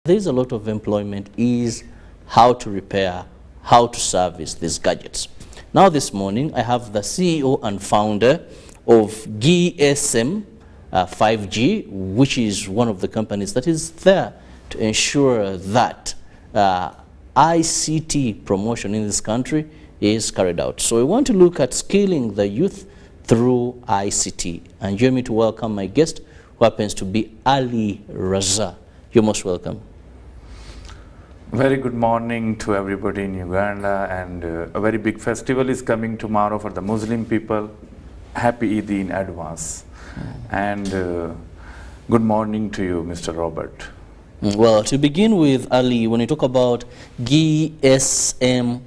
there is a lot of employment is how to repair, how to service these gadgets. Now this morning, I have the CEO and founder of GSM 5G, which is one of the companies that is there to ensure that ICT promotion in this country is carried out. So we want to look at skilling the youth through ICT. And join me to welcome my guest, who happens to be Ali Raza. You're most welcome. Very good morning to everybody in Uganda, and a very big festival is coming tomorrow for the Muslim people. Happy Eid in advance. And good morning to you, Mr. Robert. Well, to begin with, Ali, when you talk about GSM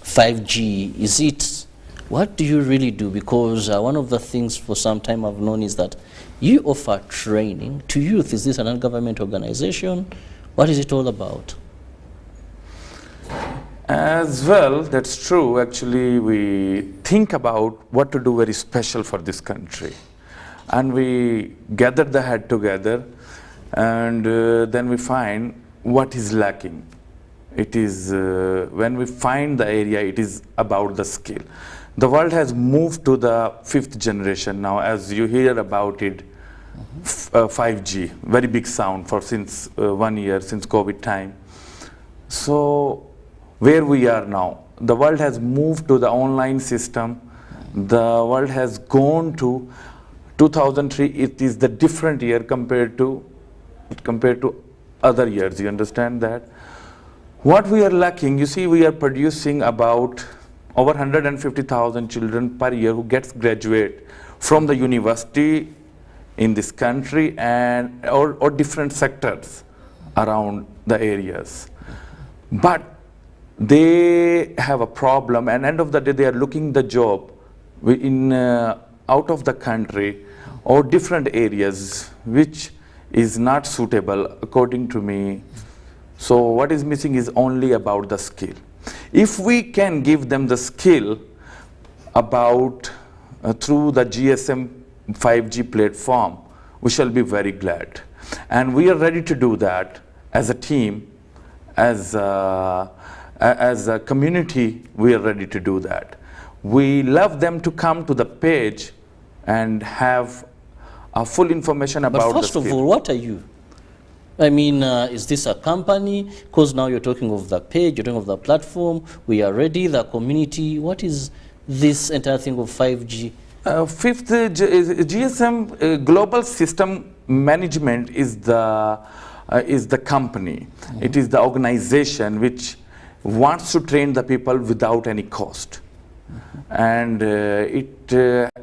5G, what do you really do? Because one of the things for some time I've known is that you offer training to youth. Is this a non-government organization? What is it all about? As well, that's true. Actually, we think about what to do very special for this country. And we gather the head together, and then we find what is lacking. It is, when we find the area, it is about the skill. The world has moved to the 5th generation now, as you hear about it. 5G, very big sound for since 1 year, since COVID time. So where we are now, the world has moved to the online system. The world has gone to 2003. It is the different year compared to other years. You understand that? What we are lacking, you see, we are producing about over 150,000 children per year who gets graduate from the university in this country and or different sectors around the areas. But they have a problem, and end of the day they are looking the job in out of the country or different areas, which is not suitable according to me. So what is missing is only about the skill. If we can give them the skill about through the GSM 5G platform, we shall be very glad. And we are ready to do that as a team, as a community. We are ready to do that. We love them to come to the page and have a full information about But first of all, what are you? I mean, is this a company? Because now you're talking of the page, you're talking of the platform. We are ready, the community. What is this entire thing of 5G? Fifth, GSM Global System Management is the company. Mm-hmm. It is the organization which wants to train the people without any cost. Mm-hmm. And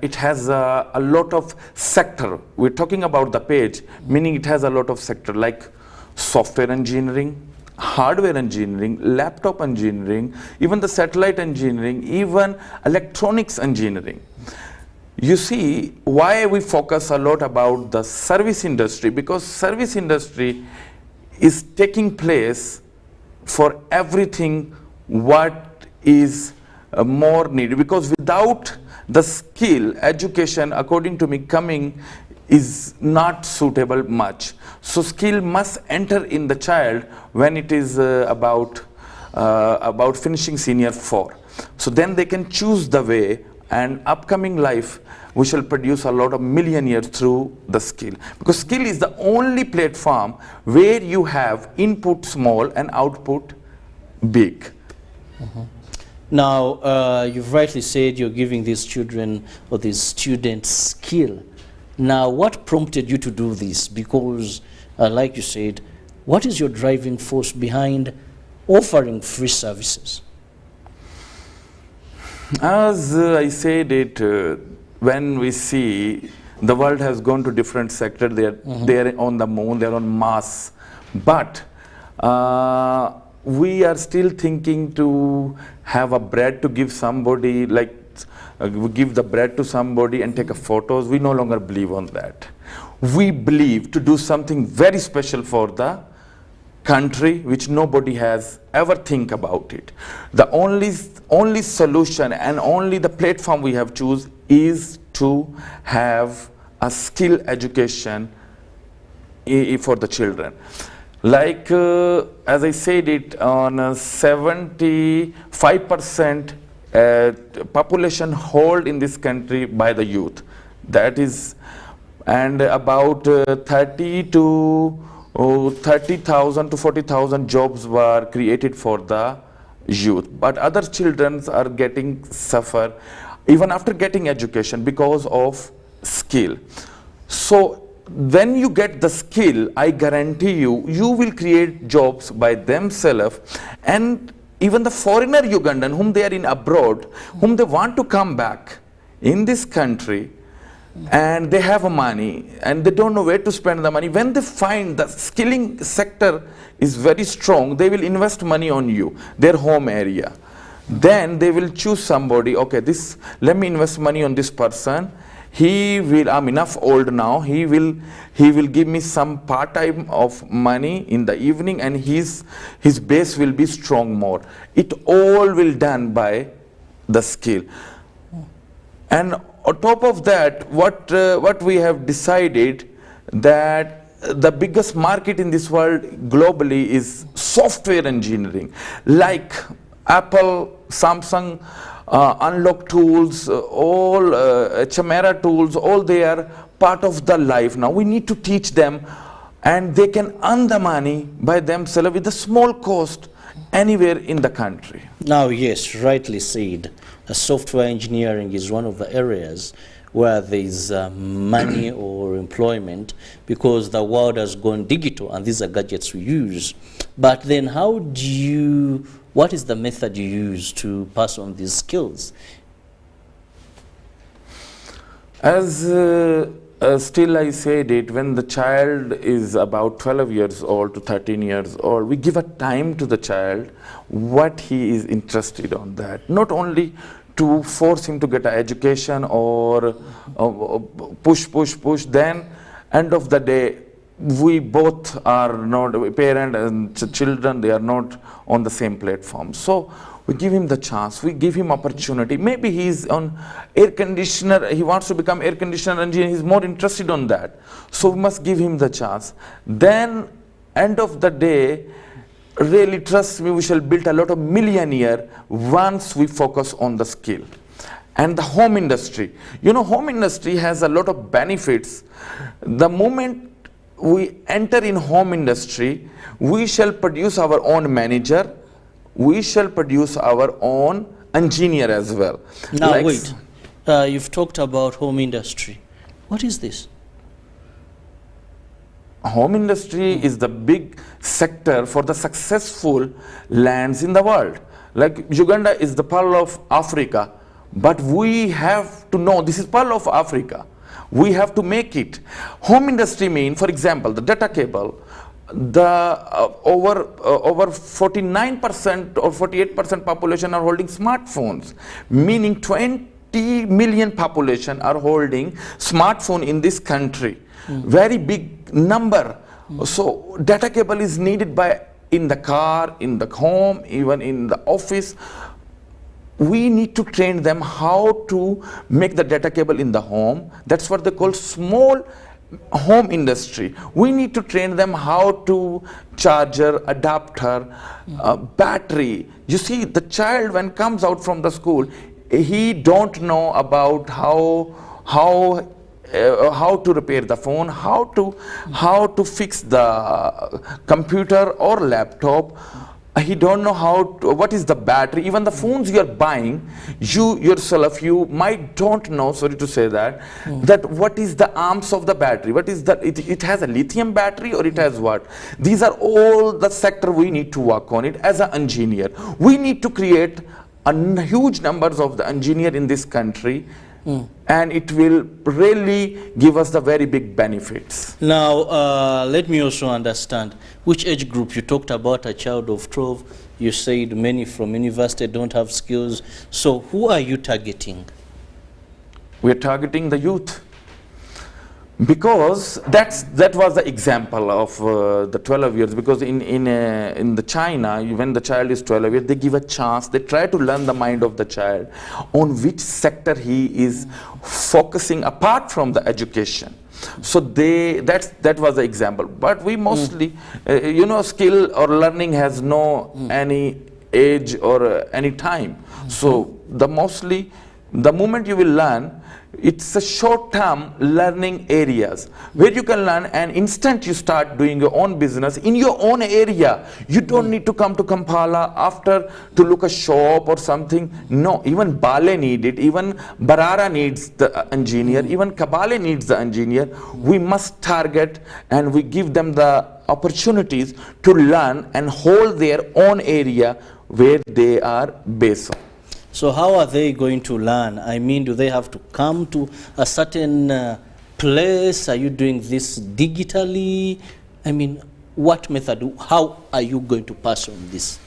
it has a lot of sector. We're talking about the page, meaning it has a lot of sector like software engineering, hardware engineering, laptop engineering, even the satellite engineering, even electronics engineering. You see why we focus a lot about the service industry, because service industry is taking place for everything what is more needed, because without the skill, education, according to me, coming is not suitable much. So skill must enter in the child when it is about finishing senior 4. So then they can choose the way, and upcoming life we shall produce a lot of millionaires through the skill, because skill is the only platform where you have input small and output big. Mm-hmm. Now, you've rightly said you're giving these children or these students skill. Now, what prompted you to do this? Because, like you said, what is your driving force behind offering free services? As I said it, when we see the world has gone to different sectors, they're on the moon, they're on Mars, but we are still thinking to have a bread to give somebody, like we give the bread to somebody and take a photos. We no longer believe on that. We believe to do something very special for the country which nobody has ever think about it. The only solution and only the platform we have choose is to have a skill education for the children. Like, as I said it, on 75% population hold in this country by the youth. That is, and about 30,000 to 40,000 jobs were created for the youth. But other children are getting suffer even after getting education because of skill. So when you get the skill, I guarantee you, you will create jobs by themselves. And even the foreigner Ugandan whom they are in abroad, whom they want to come back in this country, and they have money and they don't know where to spend the money, when they find the skilling sector is very strong, they will invest money on you, their home area. Then they will choose somebody, okay, this, let me invest money on this person. He will, I'm enough old now, he will give me some part-time of money in the evening, and his base will be strong more. It all will done by the skill. And on top of that, what we have decided, that the biggest market in this world globally is software engineering, like Apple, Samsung, Unlock tools, all Chimera tools, all they are part of the life now. We need to teach them, and they can earn the money by themselves with a small cost anywhere in the country. Now, yes, rightly said, software engineering is one of the areas where there is money or employment, because the world has gone digital and these are gadgets we use. But then what is the method you use to pass on these skills? As still I said it, when the child is about 12 years old to 13 years old, we give a time to the child what he is interested on that. Not only to force him to get an education or push, then end of the day, we both are not, parent and children, they are not on the same platform. So we give him the chance, we give him opportunity. Maybe he's on air conditioner, he wants to become air conditioner engineer, he's more interested on that. So we must give him the chance. Then end of the day, really trust me, we shall build a lot of millionaire once we focus on the skill. And the home industry, you know, home industry has a lot of benefits. The moment we enter in home industry, we shall produce our own manager, we shall produce our own engineer as well. Now wait, you've talked about home industry. What is this? Home industry is the big sector for the successful lands in the world. Like Uganda is the pearl of Africa, but we have to know this is pearl of Africa. We have to make it. Home industry mean, for example, the data cable, the over 49% or 48% population are holding smartphones, meaning 20 million population are holding smartphone in this country. Very big number. So data cable is needed by in the car, in the home, even in the office. We need to train them how to make the data cable in the home. That's what they call small home industry. We need to train them how to charger, adapter, battery. You see, the child when comes out from the school, he don't know about how to repair the phone, how to fix the computer or laptop. He don't know what is the battery. Even the phones you are buying, you yourself, you might don't know, sorry to say that, that what is the arms of the battery, what is that, it has a lithium battery or it has what? These are all the sector we need to work on it as an engineer. We need to create a huge numbers of the engineer in this country, and it will really give us the very big benefits. Now, let me also understand, which age group? You talked about a child of 12, you said many from university don't have skills. So who are you targeting? We're targeting the youth. Because that was the example of the 12 years, because in the China, when the child is 12 years, they give a chance, they try to learn the mind of the child on which sector he is focusing apart from the education. So that was the example. But we mostly, skill or learning has no any age or any time. So the moment you will learn, it's a short-term learning areas where you can learn, and instant you start doing your own business in your own area. You don't need to come to Kampala after to look a shop or something. No, even Bale need it, even Barara needs the engineer, even Kabale needs the engineer. We must target and we give them the opportunities to learn and hold their own area where they are based on. So how are they going to learn? I mean, do they have to come to a certain place? Are you doing this digitally? I mean, what method? How are you going to pass on this?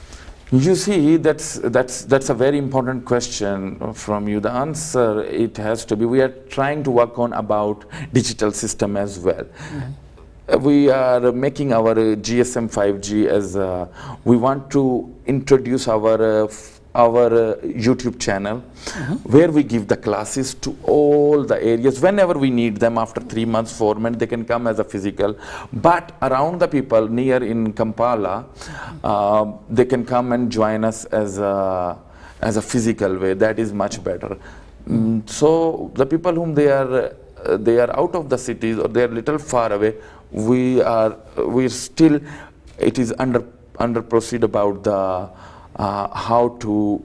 You see, that's a very important question from you. The answer, it has to be, we are trying to work on about digital system as well. We are making our GSM 5G as we want to introduce our YouTube channel where we give the classes to all the areas whenever we need them. After 3 months, 4 months, they can come as a physical, but around the people near in Kampala, they can come and join us as a physical way. That is much better. So the people whom they are out of the cities or they are little far away, we still, it is under proceed about the how to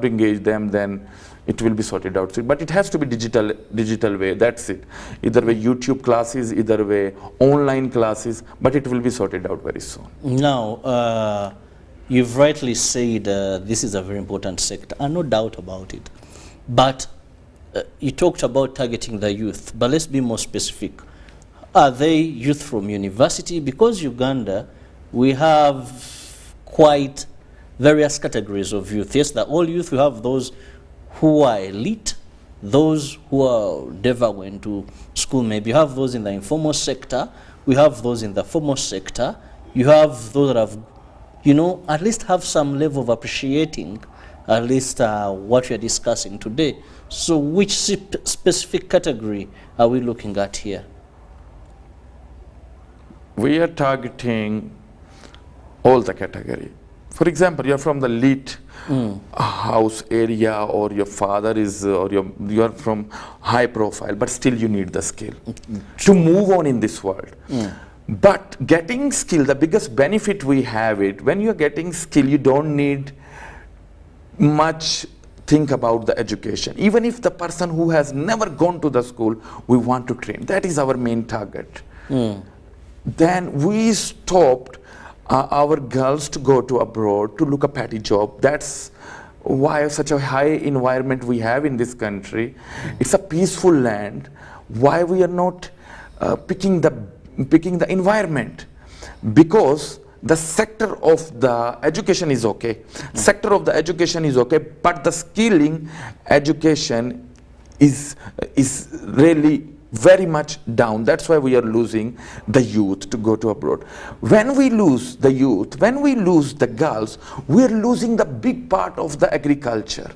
engage them. Then it will be sorted out. But it has to be digital way. That's it. Either way YouTube classes, either way online classes. But it will be sorted out very soon. Now, you've rightly said this is a very important sector, and no doubt about it. But you talked about targeting the youth. But let's be more specific. Are they youth from university? Because Uganda, we have quite various categories of youth. Yes, the all youth, we have those who are elite, those who are never went to school. Maybe you have those in the informal sector, we have those in the formal sector, you have those that have, at least have some level of appreciating at least what we are discussing today. So which specific category are we looking at here? We are targeting all the category. For example, you're from the elite house area, or your father is, or you are from high profile, but still you need the skill to move on in this world. But getting skill, the biggest benefit we have it, when you're getting skill, you don't need much think about the education. Even if the person who has never gone to the school, we want to train. That is our main target. Then we stopped our girls to go to abroad to look a petty job. That's why such a high environment we have in this country. It's a peaceful land. Why we are not picking the environment? Because the sector of the education is okay. Sector of the education is okay, but the skilling education is really very much down. That's why we are losing the youth to go to abroad. When we lose the youth, when we lose the girls, we are losing the big part of the agriculture.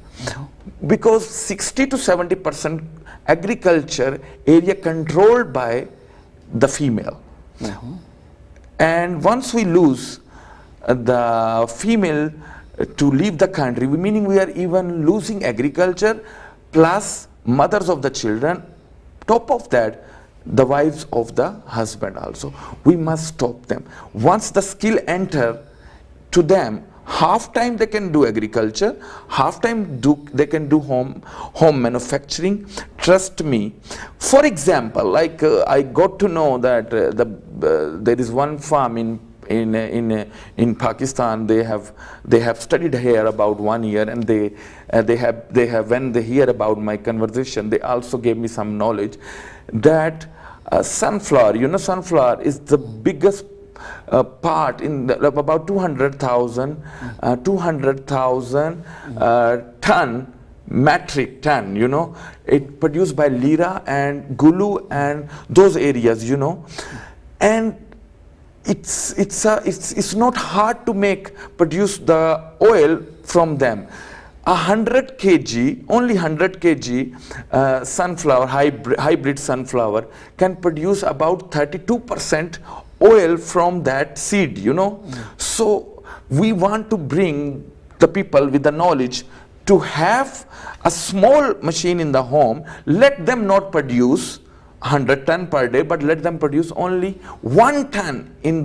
Because 60 to 70% agriculture area controlled by the female. And once we lose the female to leave the country, meaning we are even losing agriculture plus mothers of the children. Top of that, the wives of the husband also. We must stop them. Once the skill enter to them, half time they can do agriculture, half time they can do home manufacturing. Trust me. For example, like I got to know that there is one farm in Pakistan. They have studied here about 1 year, and they have when they hear about my conversation, they also gave me some knowledge that sunflower, sunflower is the biggest part in the, about 200,000 metric ton, it produced by Lira and Gulu and those areas, and it's not hard to produce the oil from them. 100 kg, only 100 kg sunflower, hybrid sunflower can produce about 32% oil from that seed, you know. So we want to bring the people with the knowledge to have a small machine in the home. Let them not produce 100 ton per day, but let them produce only 1 ton in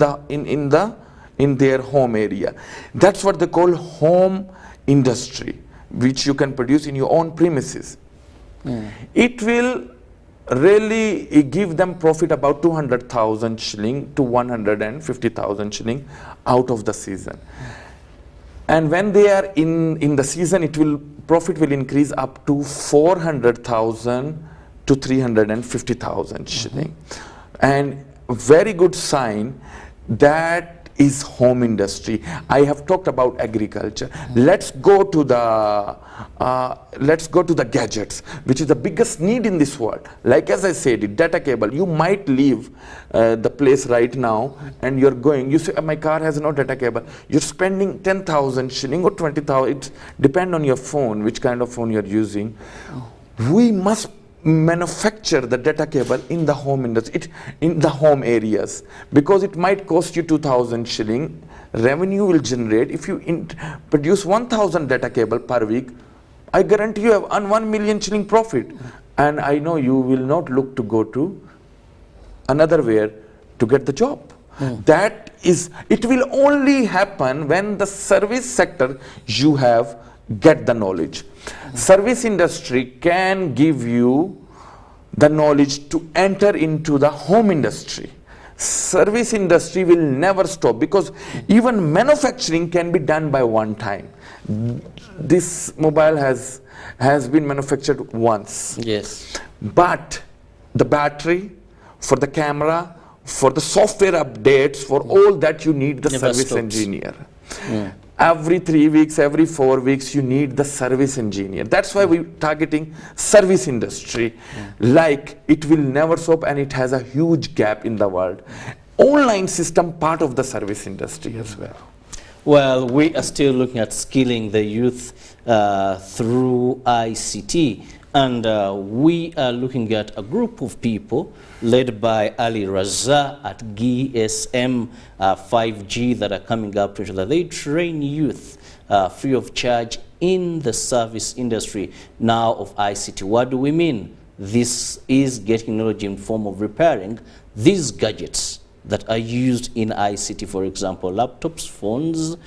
their home area. That's what they call home industry, which you can produce in your own premises. It will really give them profit about 200,000 shilling to 150,000 shilling out of the season. And when they are in the season, profit will increase up to 400,000 to 350,000 shilling. And very good sign that is home industry. I have talked about agriculture. Let's go to the gadgets, which is the biggest need in this world. Like as I said, data cable. You might leave the place right now and you're going, you say, my car has no data cable. You're spending 10,000 shilling or 20,000. It depends on your phone, which kind of phone you're using. We must manufacture the data cable in the home industry, in the home areas, because it might cost you 2,000 shilling. Revenue will generate if you produce 1,000 data cable per week. I guarantee you have 1 million shilling profit, and I know you will not look to go to another where to get the job. That is, it will only happen when the service sector you have get the knowledge. Service industry can give you the knowledge to enter into the home industry. Service industry will never stop, because even manufacturing can be done by one time. This mobile has been manufactured once. Yes. But the battery, for the camera, for the software updates, for all that you need the service engineer. Every 3 weeks, every 4 weeks, you need the service engineer. That's why we're targeting service industry. Like, it will never stop, and it has a huge gap in the world. Online system, part of the service industry as well. Well, we are still looking at skilling the youth through ICT. And we are looking at a group of people led by Ali Raza at GSM 5G that are coming up to ensure that they train youth free of charge in the service industry now of ICT. What do we mean? This is getting knowledge in form of repairing these gadgets that are used in ICT, for example, laptops, phones,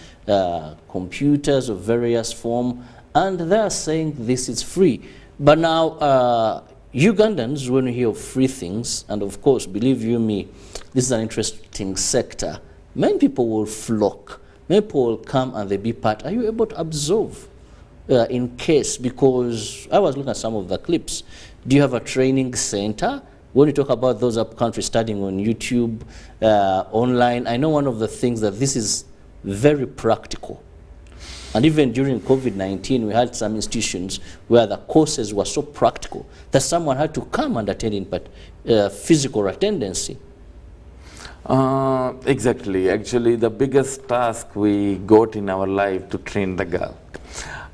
computers of various form, and they're saying this is free. But now, Ugandans, when we hear of free things, and of course, believe you me, this is an interesting sector, many people will flock. Many people will come and they be part. Are you able to observe in case? Because I was looking at some of the clips. Do you have a training center? When you talk about those up-country studying on YouTube, online, I know one of the things that this is very practical. And even during COVID-19, we had some institutions where the courses were so practical that someone had to come and attend in physical attendance. Exactly. Actually, the biggest task we got in our life to train the girl.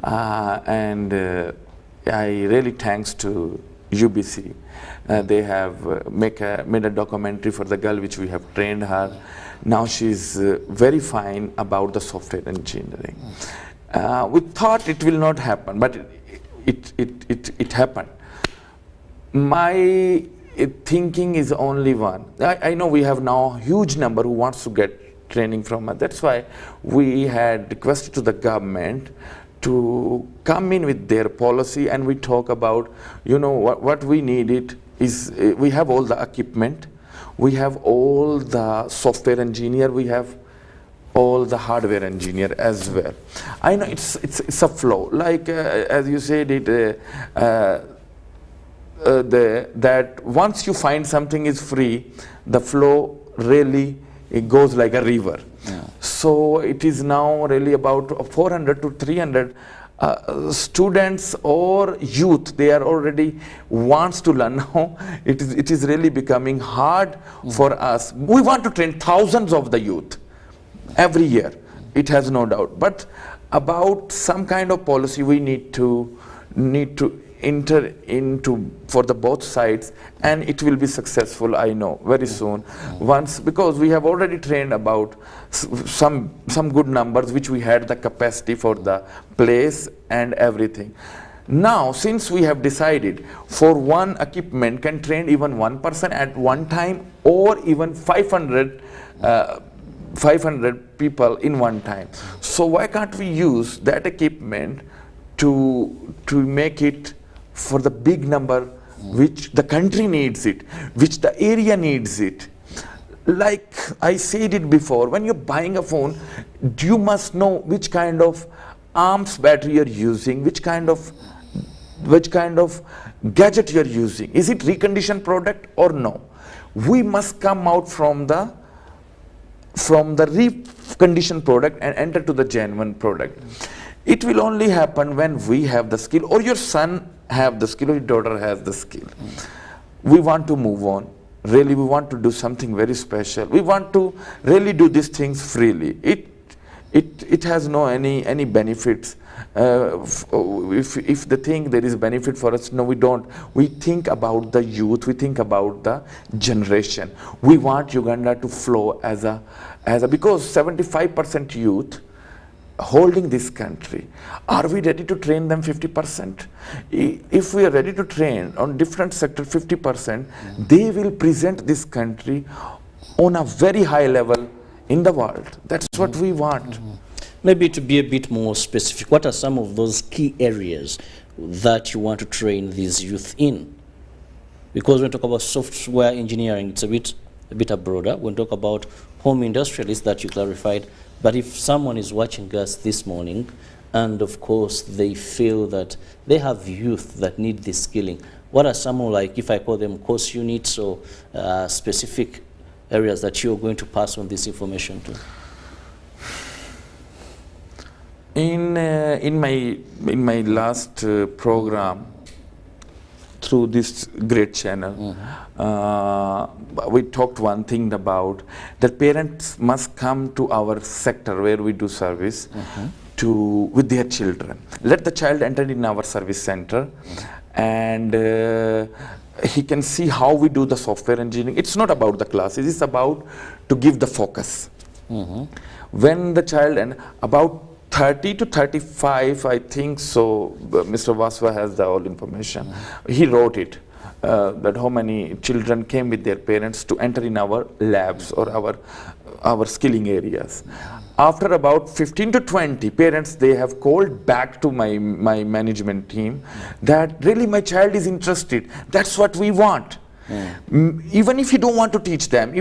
And I really thanks to UBC. They have made a documentary for the girl which we have trained her. Now she's very fine about the software engineering. We thought it will not happen, but it happened. My thinking is only one. I know we have now a huge number who wants to get training from us. That's why we had requested to the government to come in with their policy, and we talk about, you know, what we need is we have all the equipment, we have all the software engineer, we have all the hardware engineer as well. I know it's a flow, like as you said it, that once you find something is free, the flow really, it goes like a river. Yeah. So it is now really about 400 to 300 students or youth, they are already wants to learn now. It is really becoming hard for us. We want to train thousands of the youth every year, it has no doubt. But about some kind of policy we need to enter into for the both sides, and it will be successful, I know, very soon. Once, because we have already trained about some good numbers which we had the capacity for the place and everything. Now, since we have decided for one equipment can train even one person at one time, or even 500 people in one time. So why can't we use that equipment to make it for the big number which the country needs it, which the area needs it? Like I said it before, when you're buying a phone, you must know which kind of ARMS battery you're using, which kind of gadget you're using. Is it reconditioned product or no? We must come out from the reconditioned product and enter to the genuine product. It will only happen when we have the skill, or your son have the skill, or your daughter has the skill. We want to move on. Really, we want to do something very special. We want to really do these things freely. It has no any benefits. If they think there is benefit for us, no, we don't. We think about the youth. We think about the generation. We want Uganda to flow as a because 75% youth holding this country. Are we ready to train them 50%? If we are ready to train on different sector 50%, they will present this country on a very high level in the world. That's what we want. Maybe to be a bit more specific, what are some of those key areas that you want to train these youth in? Because when we talk about software engineering, it's a bit broader. When we talk about home industrialists that you clarified, but if someone is watching us this morning, and of course they feel that they have youth that need this skilling, what are some, like, if I call them course units or specific areas that you're going to pass on this information to? In my last program through this great channel, we talked one thing about that parents must come to our sector where we do service with their children. Let the child enter in our service center, and he can see how we do the software engineering. It's not about the classes, it's about to give the focus. When the child, and about 30 to 35, I think so, Mr. Vaswa has the all information. He wrote it, that how many children came with their parents to enter in our labs or our skilling areas. After about 15 to 20 parents, they have called back to my management team that really my child is interested. That's what we want. Even if you don't want to teach them,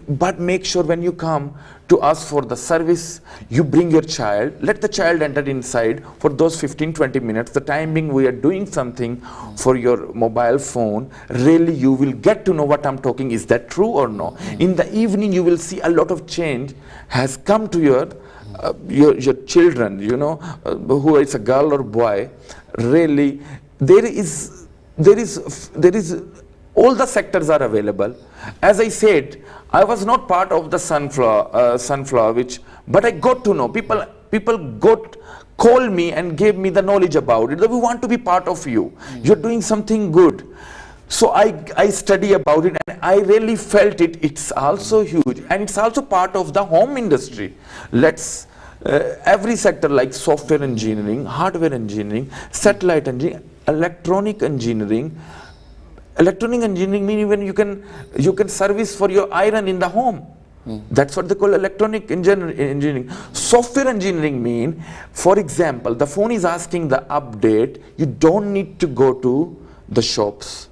but make sure when you come to us for the service, you bring your child, let the child enter inside for those 15-20 minutes. The timing we are doing something for your mobile phone, really you will get to know what I'm talking. Is that true or no? In the evening you will see a lot of change has come to your children, you know, who is a girl or boy. Really, there is all the sectors are available. As I said, I was not part of the sunflower, but I got to know. People called me and gave me the knowledge about it. That we want to be part of you. You're doing something good. So I study about it, and I really felt it. It's also huge, and it's also part of the home industry. Every sector like software engineering, hardware engineering, satellite engineering, electronic engineering. Electronic engineering means even you can service for your iron in the home. That's what they call electronic engineering. Software engineering mean, for example, the phone is asking the update. You don't need to go to the shops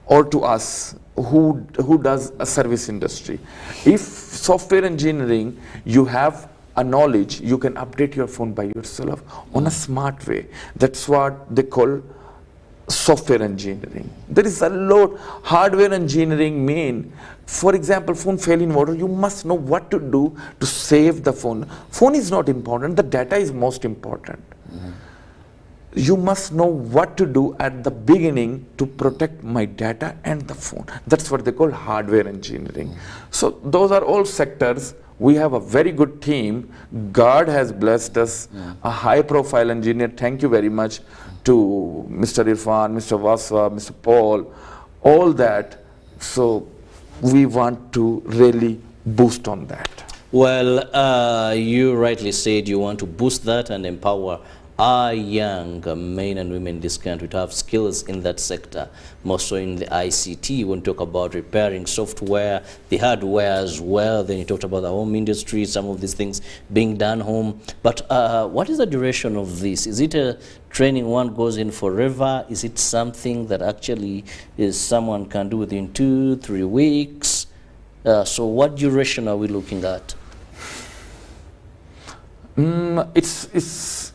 or to us who does a service industry. If software engineering, you have a knowledge, you can update your phone by yourself on a smart way. That's what they call software engineering. There is a lot. Hardware engineering mean, for example, phone fell in water, you must know what to do to save the phone. Phone is not important, the data is most important. You must know what to do at the beginning to protect my data and the phone. That's what they call hardware engineering. So those are all sectors We have a very good team. God has blessed us, a high-profile engineer. Thank you very much to Mr. Irfan, Mr. Vaswa, Mr. Paul, all that. So we want to really boost on that. Well, you rightly said you want to boost that and empower our young men and women in this country to have skills in that sector, more so in the ICT. When you talk about repairing software, the hardware as well, then you talked about the home industry, some of these things being done home. But what is the duration of this? Is it a training one goes in forever? Is it something that actually is someone can do within 2-3 weeks? So what duration are we looking at?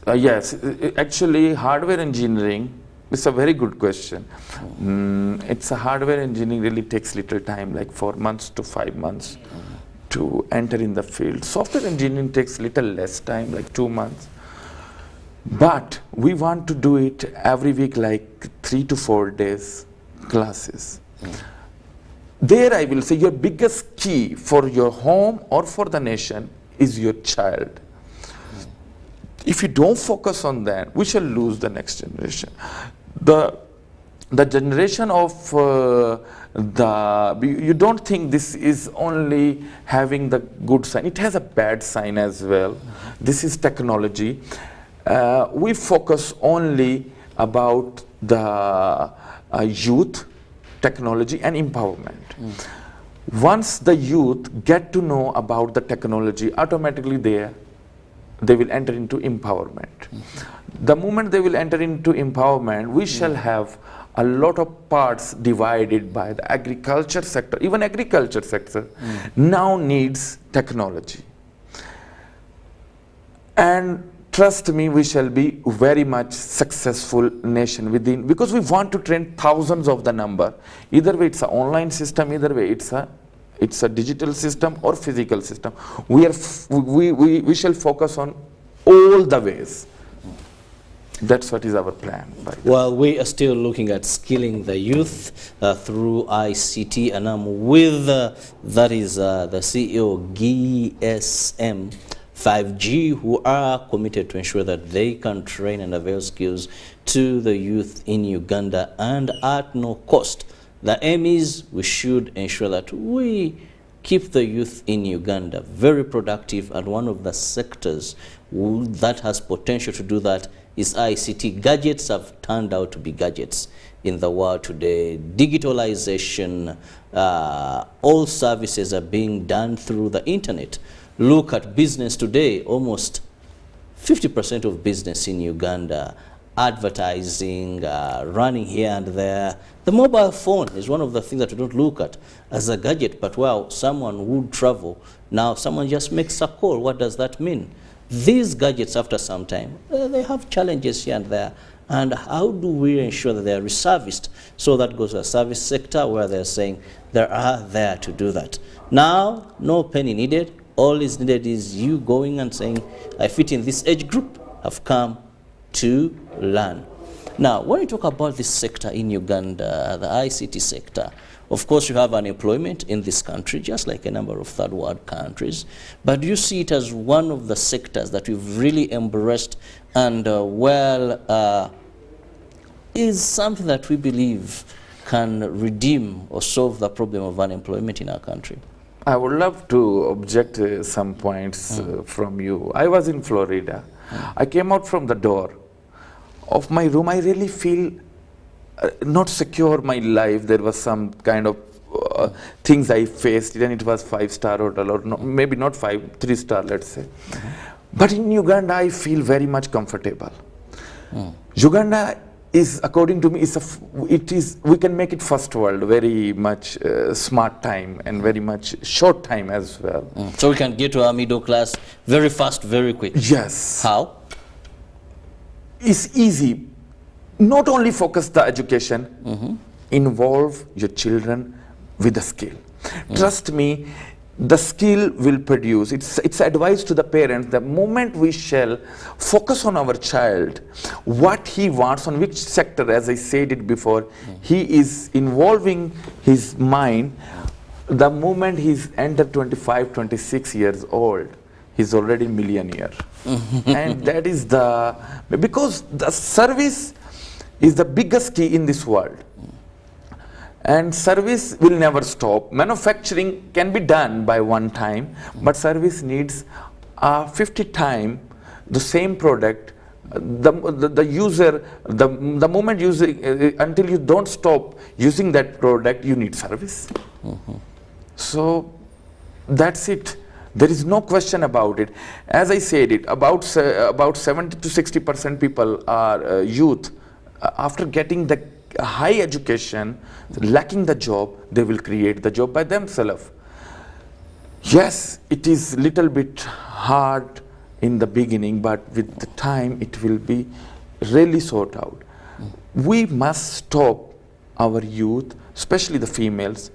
Yes, actually hardware engineering is a very good question. It's a hardware engineering really takes little time, like 4 months to 5 months to enter in the field. Software engineering takes little less time, like 2 months. But we want to do it every week, like 3 to 4 days classes. There I will say your biggest key for your home or for the nation is your child. If you don't focus on that, we shall lose the next generation. The generation of you don't think this is only having the good sign. It has a bad sign as well. This is technology. We focus only about the youth, technology and empowerment. Once the youth get to know about the technology, automatically they will enter into empowerment. The moment they will enter into empowerment, we shall have a lot of parts divided by the agriculture sector. Even agriculture sector now needs technology. And trust me, we shall be very much successful nation within, because we want to train thousands of the number. Either way it's an online system, either way it's a digital system or physical system. We shall focus on all the ways. That's what is our plan. Well, we are still looking at skilling the youth through ICT, and I'm with that is the CEO GSM 5G, who are committed to ensure that they can train and avail skills to the youth in Uganda and at no cost. The aim is we should ensure that we keep the youth in Uganda very productive, and one of the sectors that has potential to do that is ICT. Gadgets have turned out to be gadgets in the world today. Digitalization, all services are being done through the internet. Look at business today, almost 50% of business in Uganda, advertising, running here and there. The mobile phone is one of the things that we don't look at as a gadget, but wow, someone would travel. Now someone just makes a call. What does that mean? These gadgets, after some time, they have challenges here and there. And how do we ensure that they are reserviced? So that goes to a service sector where they're saying they are there to do that. Now, no penny needed. All is needed is you going and saying, I fit in this age group, I've come to learn. Now, when you talk about this sector in Uganda, the ICT sector, of course you have unemployment in this country, just like a number of third world countries, but do you see it as one of the sectors that we've really embraced and is something that we believe can redeem or solve the problem of unemployment in our country? I would love to object some points from you. I was in Florida. I came out from the door of my room. I really feel not secure my life. There was some kind of things I faced, and it was 5-star hotel, or no, maybe not 3-star, let's say. But in Uganda, I feel very much comfortable. Uganda is, according to me, we can make it first world, very much smart time and very much short time as well. So we can get to our middle class very fast, very quick. Yes. How? It's easy. Not only focus the education, involve your children with the skill. Trust me, the skill will produce. It's advice to the parents. The moment we shall focus on our child, what he wants, on which sector, as I said it before, he is involving his mind, The moment he's entered 25, 26 years old, he's already millionaire. And that is because the service is the biggest key in this world. And service will never stop. Manufacturing can be done by one time, but service needs 50 times the same product. The user, the moment using, until you don't stop using that product, you need service. So that's it. There is no question about it. As I said it, about 70 to 60% people are youth. After getting the high education, lacking the job, they will create the job by themselves. Yes, it is little bit hard in the beginning, but with the time it will be really sorted out. We must stop our youth, especially the females,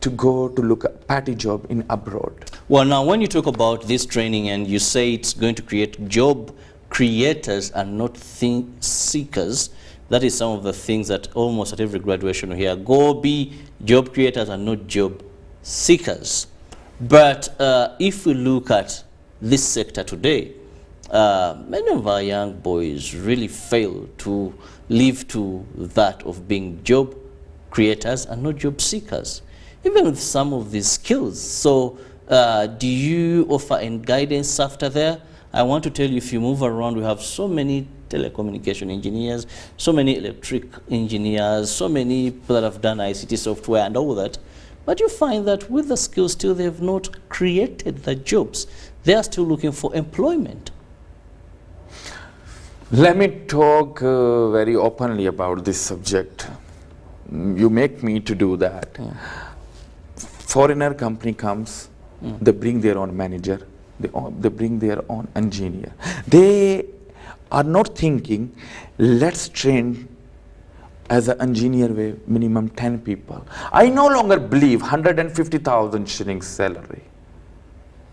to go to look at party job in abroad. Well, now when you talk about this training and you say it's going to create job creators and not seekers, that is some of the things that almost at every graduation we hear. Go be job creators and not job seekers. But if we look at this sector today, many of our young boys really fail to live to that of being job creators and not job seekers, even with some of these skills. So do you offer any guidance after there? I want to tell you, if you move around, we have so many telecommunication engineers, so many electric engineers, so many people that have done ICT software and all that. But you find that with the skills still, they have not created the jobs. They are still looking for employment. Let me talk very openly about this subject. You make me to do that. Foreigner company comes, they bring their own manager, they bring their own engineer. They are not thinking, let's train as an engineer way minimum 10 people. I no longer believe 150,000 shillings salary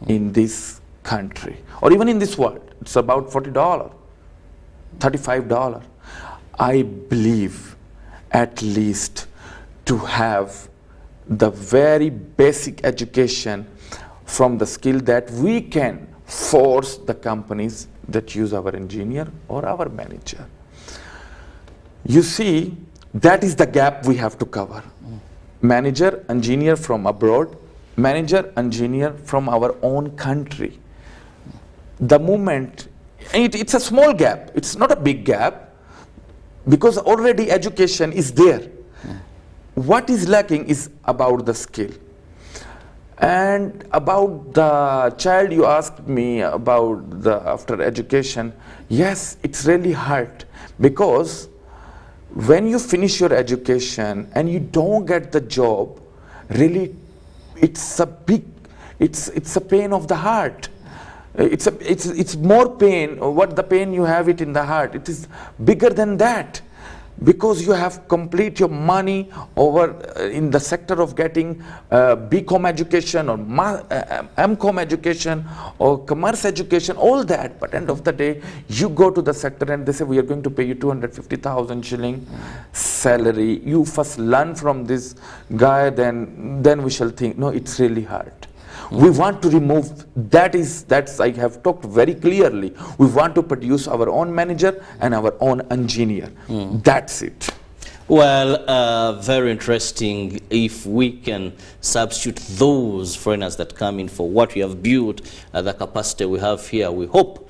in this country or even in this world. It's about $40, $35. I believe at least to have the very basic education from the skill that we can force the companies that use our engineer or our manager. You see, that is the gap we have to cover. Manager, engineer from abroad, manager, engineer from our own country. The moment, it's a small gap, it's not a big gap, because already education is there. What is lacking is about the skill. And about the child, you asked me about the after education. Yes, it's really hard, because when you finish your education and you don't get the job, really it's a pain of the heart. It's more pain. What the pain you have it in the heart, it is bigger than that, because you have complete your money over in the sector of getting BCom education or MCom education or commerce education, all that. But end of the day, you go to the sector and they say, we are going to pay you 250,000 shilling salary. You first learn from this guy, then we shall think. No, it's really hard. We want to remove, that's I have talked very clearly. We want to produce our own manager and our own engineer. That's it. Well, very interesting. If we can substitute those foreigners that come in for what we have built, the capacity we have here, we hope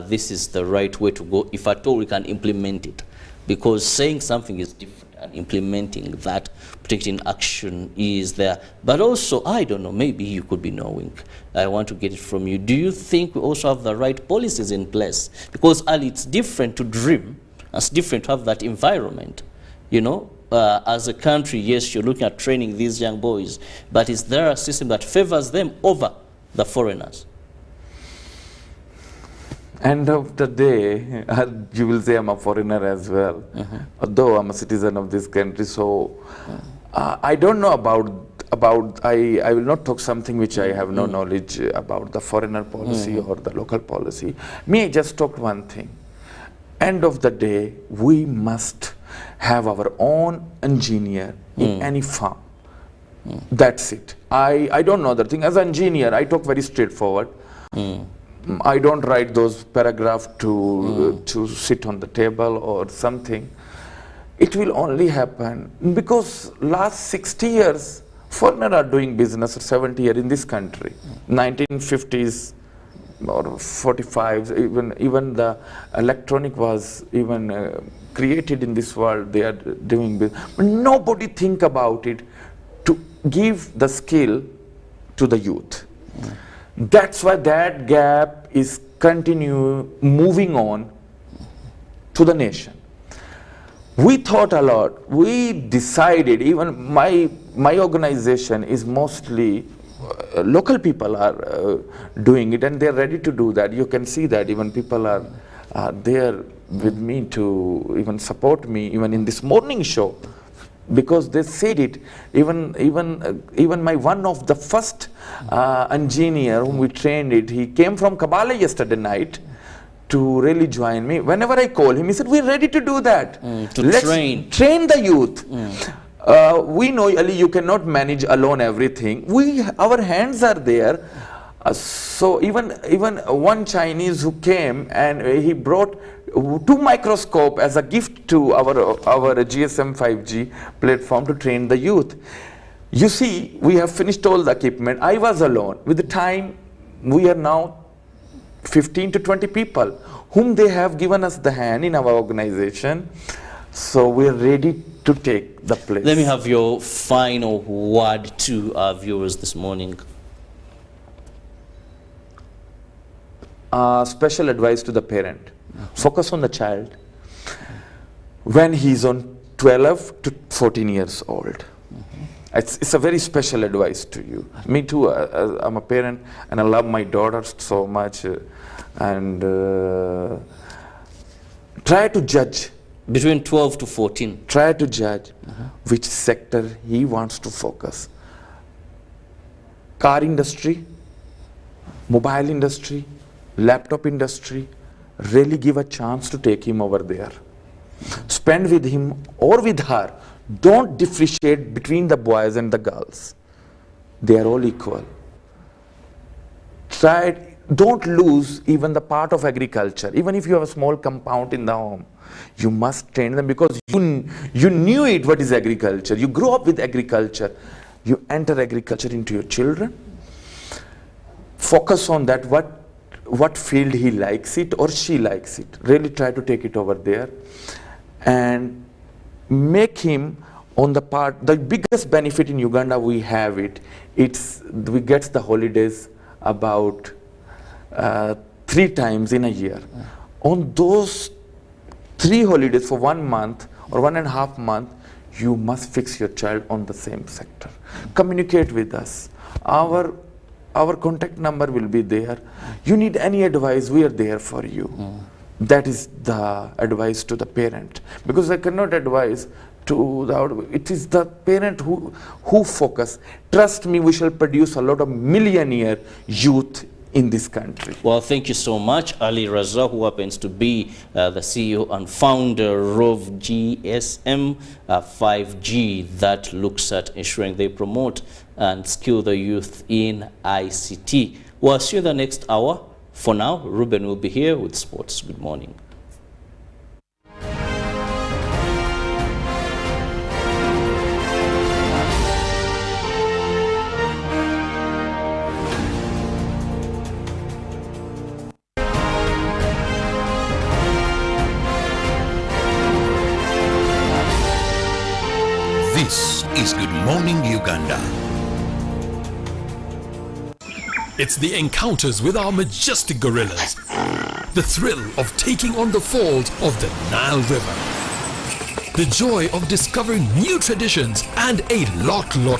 this is the right way to go, if at all we can implement it. Because saying something is different and implementing that, putting it in action is there. But also, I don't know, maybe you could be knowing. I want to get it from you. Do you think we also have the right policies in place? Because Ali, it's different to dream. It's different to have that environment. You know, as a country, yes, you're looking at training these young boys, but is there a system that favors them over the foreigners? End of the day, you will say I'm a foreigner as well, although I'm a citizen of this country. So I don't know about I will not talk something which I have no knowledge about the foreigner policy or the local policy. Me, I just talked one thing. End of the day, we must have our own engineer in any firm. That's it. I don't know the thing. As an engineer, I talk very straightforward. I don't write those paragraphs to sit on the table or something. It will only happen because last 60 years, foreigners are doing business, 70 years in this country. 1950s or 45s, even the electronic was even created in this world. They are doing business. But nobody think about it to give the skill to the youth. That's why that gap is continue moving on to the nation. We thought a lot. We decided, even my organization is mostly local people are doing it, and they're ready to do that. You can see that even people are there with me to even support me, even in this morning show, because they said it. Even my one of the first engineer whom we trained it, he came from Kabale yesterday night to really join me. Whenever I call him, he said, we're ready to do that. Let's train the youth. We know, Ali, you cannot manage alone everything. Our hands are there. So even one Chinese who came and he brought 2 microscopes as a gift to our GSM 5G platform to train the youth. You see, we have finished all the equipment. I was alone. With the time, we are now 15 to 20 people whom they have given us the hand in our organization. So we are ready to take the place. Let me have your final word to our viewers this morning. Special advice to the parent. Focus on the child when he's on 12 to 14 years old. It's a very special advice to you. Me too, I'm a parent and I love my daughter so much. And try to judge. Between 12 to 14. Try to judge which sector he wants to focus. Car industry, mobile industry, laptop industry, really give a chance to take him over there. Spend with him or with her. Don't differentiate between the boys and the girls. They are all equal. Don't lose even the part of agriculture. Even if you have a small compound in the home, you must train them, because you knew it, what is agriculture. You grew up with agriculture. You enter agriculture into your children. Focus on that, what field he likes it or she likes it. Really try to take it over there and make him on the part. The biggest benefit in Uganda we have we get the holidays about 3 times in a year. On those 3 holidays for 1 month or 1.5 months, you must fix your child on the same sector. Communicate with us. Our contact number will be there. You need any advice, we are there for you. That is the advice to the parent, because I cannot advise it is the parent who focus. Trust me, we shall produce a lot of millionaire youth in this country. Well, thank you so much, Ali Raza, who happens to be the CEO and founder of GSM 5G, that looks at ensuring they promote and skill the youth in ICT. We'll see you the next hour. For now, Ruben will be here with sports. Good morning. This is Good Morning Uganda. It's the encounters with our majestic gorillas, the thrill of taking on the falls of the Nile River, the joy of discovering new traditions, and a lot more.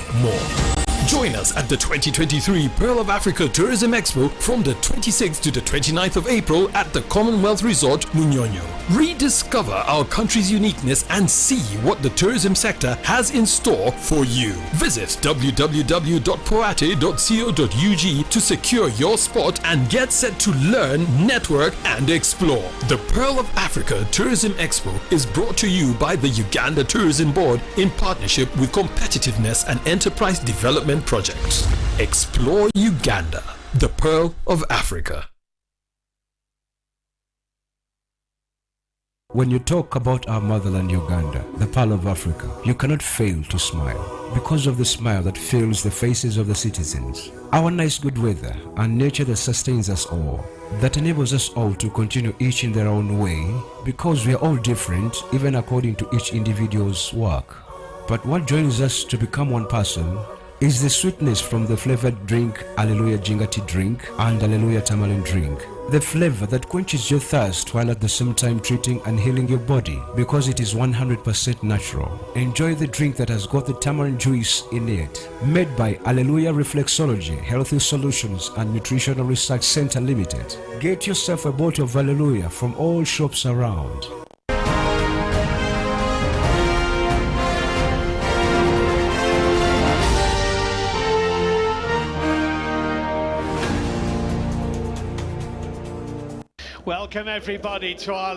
Join us at the 2023 Pearl of Africa Tourism Expo from the 26th to the 29th of April at the Commonwealth Resort, Munyonyo. Rediscover our country's uniqueness and see what the tourism sector has in store for you. Visit www.poate.co.ug to secure your spot and get set to learn, network and explore. The Pearl of Africa Tourism Expo is brought to you by the Uganda Tourism Board in partnership with Competitiveness and Enterprise Development Projects. Explore Uganda, the Pearl of Africa. When you talk about our motherland Uganda, the Pearl of Africa, you cannot fail to smile because of the smile that fills the faces of the citizens. Our nice good weather and nature that sustains us all, that enables us all to continue each in their own way, because we are all different even according to each individual's work. But what joins us to become one person is the sweetness from the flavored drink Alleluia Jingati drink and Alleluia Tamarind drink. The flavor that quenches your thirst while at the same time treating and healing your body because it is 100% natural. Enjoy the drink that has got the tamarind juice in it. Made by Alleluia Reflexology, Healthy Solutions and Nutritional Research Center Limited. Get yourself a bottle of Alleluia from all shops around. Welcome everybody to our